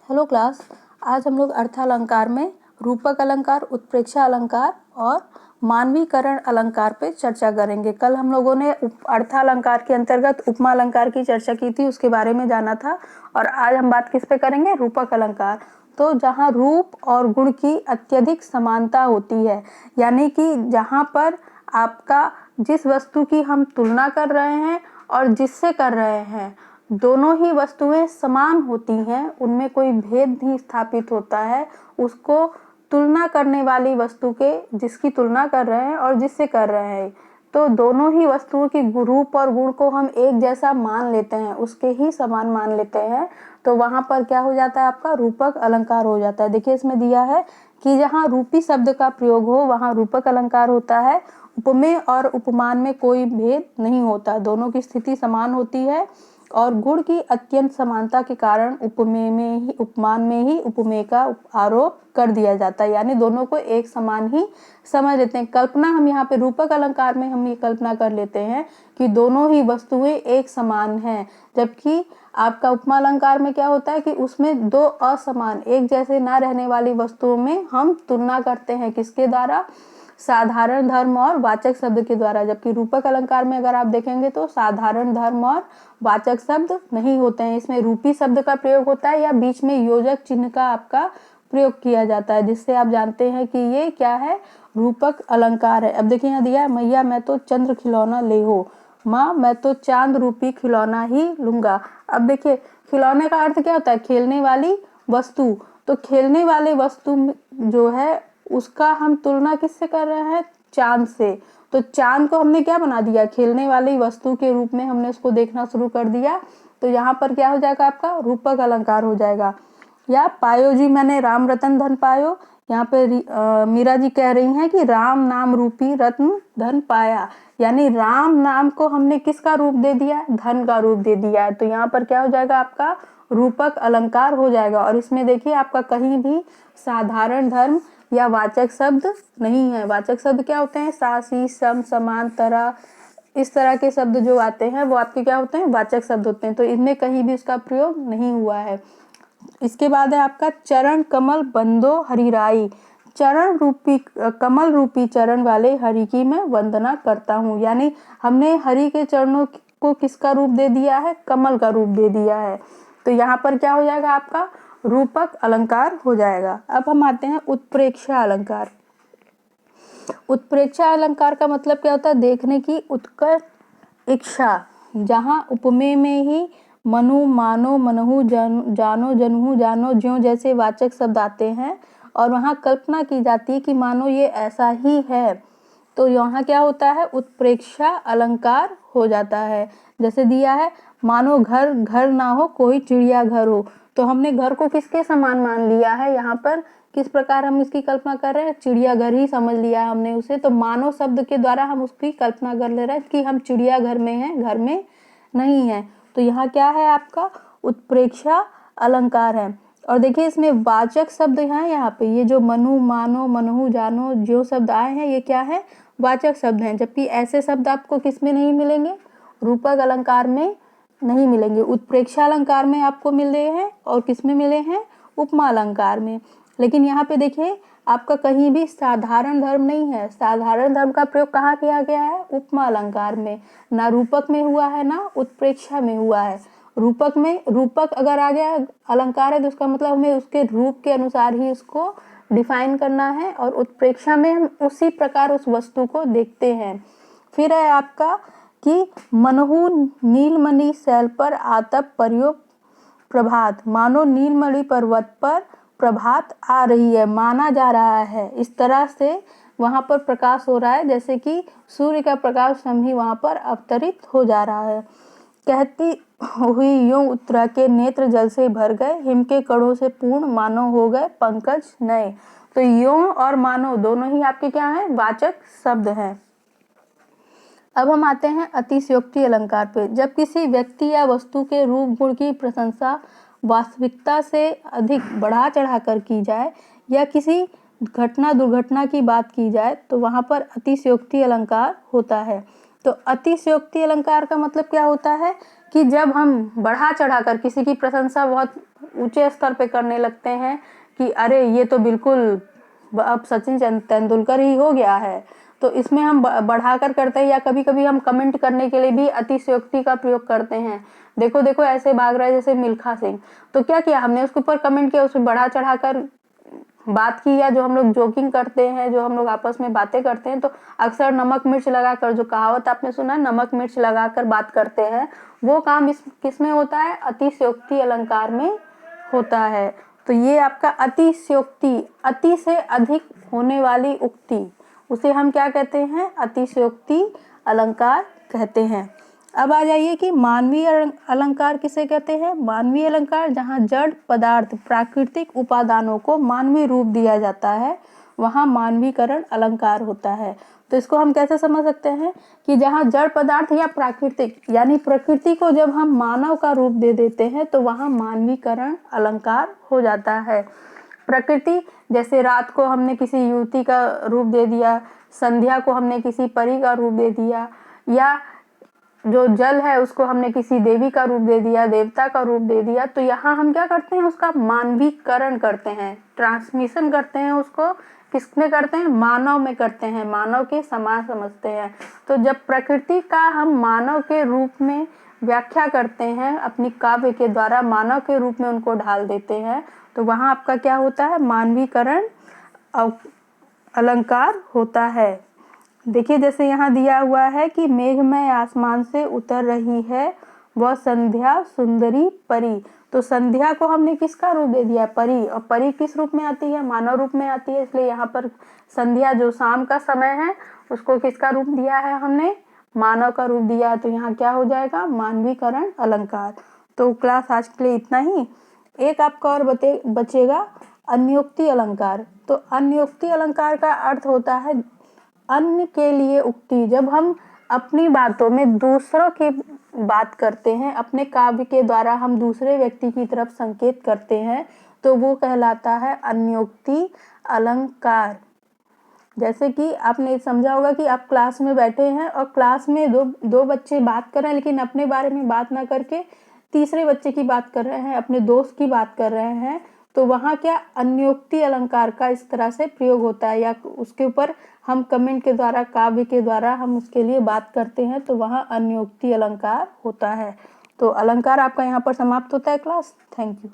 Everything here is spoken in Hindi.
Hello class. आज हम लोग अर्थालंकार में रूपक अलंकार, उत्प्रेक्षा अलंकार और मानवीकरण अलंकार पे चर्चा करेंगे। कल हम लोगों ने अर्थालंकार के अंतर्गत उपमा अलंकार की चर्चा की थी, उसके बारे में जाना था। और आज हम बात किस पे करेंगे? रूपक अलंकार। तो जहाँ रूप और गुण की अत्यधिक समानता होती है, यानी कि जहाँ पर आपका जिस वस्तु की हम तुलना कर रहे हैं और जिससे कर रहे हैं, दोनों ही वस्तुएं समान होती हैं, उनमें कोई भेद नहीं स्थापित होता है। उसको तुलना करने वाली वस्तु के जिसकी तुलना कर रहे हैं और जिससे कर रहे हैं, तो दोनों ही वस्तुओं की रूप और गुण को हम एक जैसा मान लेते हैं, उसके ही समान मान लेते हैं। तो वहां पर क्या हो जाता है? आपका रूपक अलंकार हो जाता है। देखिए इसमें दिया है कि जहाँ रूपी शब्द का प्रयोग हो वहां रूपक अलंकार होता है। उपमेय और उपमान में कोई भेद नहीं होता, दोनों की स्थिति समान होती है और गुण की अत्यंत समानता के कारण उपमेय में ही उपमान में ही उपमेय का आरोप कर दिया जाता है, यानी दोनों को एक समान ही समझ लेते हैं। कल्पना हम यहाँ पे रूपक अलंकार में हम ये कल्पना कर लेते हैं कि दोनों ही वस्तुएं एक समान हैं, जबकि आपका उपमा अलंकार में क्या होता है कि उसमें दो असमान एक जैसे ना रहने वाली वस्तुओं में हम तुलना करते हैं, किसके द्वारा? साधारण धर्म और वाचक शब्द के द्वारा। जबकि रूपक अलंकार में अगर आप देखेंगे तो साधारण धर्म और वाचक शब्द नहीं होते हैं, इसमें रूपी शब्द का प्रयोग होता है या बीच में योजक चिन्ह का आपका प्रयोग किया जाता है, जिससे आप जानते हैं कि ये क्या है? रूपक अलंकार है। अब देखिए यहाँ दिया है, मैया मैं तो चंद्र खिलौना ले हो, माँ मैं तो चांद रूपी खिलौना ही लूंगा। अब देखिए खिलौने का अर्थ क्या होता है? खेलने वाली वस्तु। तो खेलने वाले वस्तु जो है उसका हम तुलना किससे कर रहे हैं? चांद से। तो चांद को हमने क्या बना दिया? खेलने वाली वस्तु के रूप में हमने उसको देखना शुरू कर दिया। तो यहाँ पर क्या हो जाएगा? आपका रूपक अलंकार हो जाएगा। या पायो जी मैंने राम रतन धन पायो, यहाँ पे मीरा जी कह रही हैं कि राम नाम रूपी रत्न धन पाया, यानी राम नाम को हमने किसका रूप दे दिया? धन का रूप दे दिया है। तो यहाँ पर क्या हो जाएगा? आपका रूपक अलंकार हो जाएगा। और इसमें देखिए आपका कहीं भी साधारण धर्म या वाचक शब्द नहीं है। वाचक शब्द क्या होते हैं? सासी, सम, समान, तरह, इस तरह के शब्द जो आते हैं वो आपके क्या होते हैं? वाचक शब्द होते हैं। तो इनमें कहीं भी इसका प्रयोग नहीं हुआ है। इसके बाद है आपका चरण कमल बंदो हरिराई। चरण रूपी कमल रूपी चरण वाले हरि की मैं वंदना करता हूँ, यानी हमने हरि के चरणों को किसका रूप दे दिया है? कमल का रूप दे दिया है। तो यहाँ पर क्या हो जाएगा? आपका रूपक अलंकार हो जाएगा। अब हम आते हैं उत्प्रेक्षा अलंकार। उत्प्रेक्षा अलंकार का मतलब क्या होता है? देखने की उत्कट इच्छा। जहाँ उपमेय में ही मनु, मानो, मनहु, जानो, जनहु, जानो, ज्यों जैसे वाचक शब्द आते हैं और वहाँ कल्पना की जाती है कि मानो ये ऐसा ही है, तो यहाँ क्या होता है? उत्प्रेक्षा अलंकार हो जाता है। जैसे दिया है, मानो घर घर ना हो कोई चिड़िया घर हो। तो हमने घर को किसके समान मान लिया है? यहाँ पर किस प्रकार हम इसकी कल्पना कर रहे हैं? चिड़ियाघर ही समझ लिया हमने उसे। तो मानो शब्द के द्वारा हम उसकी कल्पना कर ले रहे हैं कि हम चिड़ियाघर में हैं, घर में नहीं है। तो यहाँ क्या है? आपका उत्प्रेक्षा अलंकार है। और देखिए इसमें वाचक शब्द हैं, यहाँ पे ये जो मनु, मानो, मनहु, जानो, जो शब्द आए हैं ये क्या है? वाचक शब्द हैं। जबकि ऐसे शब्द आपको किस में नहीं मिलेंगे? रूपक अलंकार में नहीं मिलेंगे। उत्प्रेक्षा अलंकार में आपको मिल रहे हैं और किस में मिले हैं? उपमा अलंकार में। लेकिन यहाँ पे देखिए आपका कहीं भी साधारण धर्म नहीं है। साधारण धर्म का प्रयोग कहाँ किया गया है? उपमा अलंकार में। ना रूपक में हुआ है ना उत्प्रेक्षा में हुआ है। रूपक में, रूपक अगर आ गया अलंकार है तो उसका मतलब हमें उसके रूप के अनुसार ही उसको डिफाइन करना है, और उत्प्रेक्षा में हम उसी प्रकार उस वस्तु को देखते हैं। फिर है आपका कि मनहु नीलमणि शैल पर आतप पर्यो प्रभात, मानो नीलमणि पर्वत पर प्रभात आ रही है, माना जा रहा है। इस तरह से वहां पर प्रकाश हो रहा है जैसे कि सूर्य का प्रकाश हम ही वहां पर अवतरित हो जा रहा है। कहती हुई यूं उत्तरा के नेत्र जल से भर गए, हिम के कणों से पूर्ण मानो हो गए पंकज नए। तो यूं और मानो दोनों ही आपके क्या हैं? वाचक शब्द हैं। अब हम आते हैं अतिशयोक्ति अलंकार पे। जब किसी व्यक्ति या वस्तु के रूप गुण की प्रशंसा वास्तविकता से अधिक बढ़ा चढ़ा कर की जाए या किसी घटना दुर्घटना की बात की जाए तो वहां पर अतिशयोक्ति अलंकार होता है। तो अतिशयोक्ति अलंकार का मतलब क्या होता है कि जब हम बढ़ा चढ़ा कर किसी की प्रशंसा बहुत ऊंचे स्तर पे करने लगते हैं कि अरे ये तो बिल्कुल अब सचिन तेंदुलकर ही हो गया है। तो इसमें हम बढ़ाकर करते हैं, या कभी कभी हम कमेंट करने के लिए भी अतिशयोक्ति का प्रयोग करते हैं। देखो देखो ऐसे भाग रहा है जैसे मिल्खा सिंह, तो क्या किया हमने, उसके ऊपर कमेंट किया, उसमें बढ़ा चढ़ाकर बात की, या जो हम लोग जोकिंग करते हैं, जो हम लोग आपस में बातें करते हैं, तो अक्सर नमक मिर्च लगाकर, जो कहावत आपने सुना है नमक मिर्च लगाकर बात करते हैं, वो काम इस किस में होता है, अतिशयोक्ति अलंकार में होता है। तो ये आपका अतिशयोक्ति, अति से अधिक होने वाली उक्ति, उसे हम क्या कहते हैं, अतिशयोक्ति अलंकार कहते हैं। अब आ जाइए कि मानवीय अलंकार किसे कहते हैं। मानवीय अलंकार जहाँ जड़ पदार्थ प्राकृतिक उपादानों को मानवीय रूप दिया जाता है, वहाँ मानवीकरण अलंकार होता है। तो इसको हम कैसे समझ सकते हैं कि जहाँ जड़ पदार्थ या प्राकृतिक, यानी प्रकृति को जब हम मानव का रूप दे देते हैं तो वहाँ मानवीकरण अलंकार हो जाता है। प्रकृति, जैसे रात को हमने किसी युवती का रूप दे दिया, संध्या को हमने किसी परी का रूप दे दिया, या जो जल है उसको हमने किसी देवी का रूप दे दिया, देवता का रूप दे दिया, तो यहाँ हम क्या करते हैं, उसका मानवीकरण करते हैं, ट्रांसमिशन करते हैं, उसको किसमें करते हैं, मानव में करते हैं, मानव के समान समझते हैं। तो जब प्रकृति का हम मानव के रूप में व्याख्या करते हैं, अपनी काव्य के द्वारा मानव के रूप में उनको ढाल देते हैं, तो वहाँ आपका क्या होता है, मानवीकरण अलंकार होता है। देखिए जैसे यहाँ दिया हुआ है कि मेघमय आसमान से उतर रही है वह संध्या सुंदरी परी, तो संध्या को हमने किसका रूप दे दिया, परी, और परी किस रूप में आती है, मानव रूप में आती है, इसलिए यहाँ पर संध्या जो शाम का समय है उसको किसका रूप दिया है, हमने मानव का रूप दिया। तो यहाँ क्या हो जाएगा, मानवीकरण अलंकार। तो क्लास आज के लिए इतना ही। एक आपका और बचेगा अन्योक्ति अलंकार। तो अन्योक्ति अलंकार का अर्थ होता है अन्य के लिए उक्ति। जब हम अपनी बातों में दूसरों की बात करते हैं, अपने काव्य के द्वारा हम दूसरे व्यक्ति की तरफ संकेत करते हैं, तो वो कहलाता है अन्योक्ति अलंकार। जैसे कि आपने समझा होगा कि आप क्लास में बैठे हैं और क्लास में दो बच्चे बात कर रहे हैं, लेकिन अपने बारे में बात ना करके तीसरे बच्चे की बात कर रहे हैं, अपने दोस्त की बात कर रहे हैं, तो वहाँ क्या अन्योक्ति अलंकार का इस तरह से प्रयोग होता है, या उसके ऊपर हम कमेंट के द्वारा, काव्य के द्वारा हम उसके लिए बात करते हैं, तो वहाँ अन्योक्ति अलंकार होता है। तो अलंकार आपका यहाँ पर समाप्त होता है क्लास। Thank you.